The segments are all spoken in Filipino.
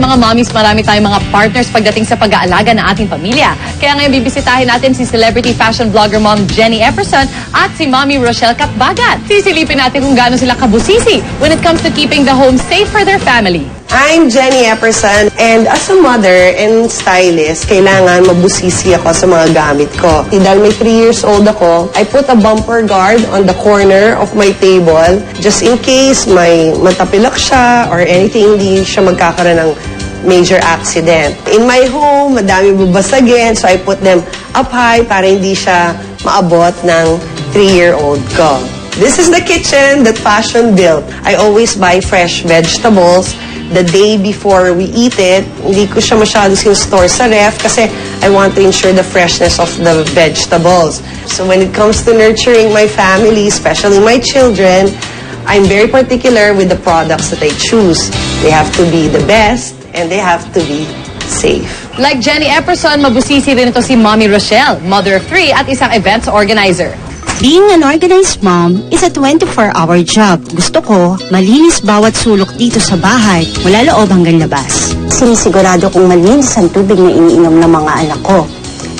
mga mommies, marami tayong mga partners pagdating sa pag-aalaga ng ating pamilya. Kaya ngayon bibisitahin natin si celebrity fashion vlogger mom Jenny Epperson at si Mommy Rochelle Catbagat. Sisilipin natin kung gaano sila kabusisi when it comes to keeping the home safe for their family. I'm Jenny Epperson, and as a mother and stylist, kailangan mabusisi ako sa mga gamit ko. Dahil may 3 years old ako, I put a bumper guard on the corner of my table just in case may matapilak siya or anything, hindi siya magkakaroon ng major accident. In my home, madami babasagin, so I put them up high para hindi siya maabot ng 3-year-old ko. This is the kitchen that fashion built. I always buy fresh vegetables the day before we eat it. Hindi ko siya masyado sinstore sa ref kasi I want to ensure the freshness of the vegetables. So when it comes to nurturing my family, especially my children, I'm very particular with the products that I choose. They have to be the best and they have to be safe. Like Jenny Epperson, mabusisi rin ito si Mommy Rochelle, mother of 3 at isang events organizer. Being an organized mom is a 24-hour job. Gusto ko, malinis bawat sulok dito sa bahay, mula loob hanggang labas. Sinisigurado kong malinis ang tubig na iniinom ng mga anak ko.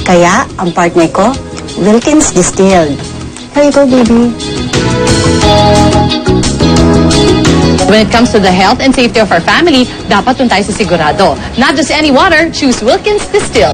Kaya, ang partner ko, Wilkins Distilled. Here you go, baby. When it comes to the health and safety of our family, dapat dun tayo sa sigurado. Not just any water, choose Wilkins Distilled.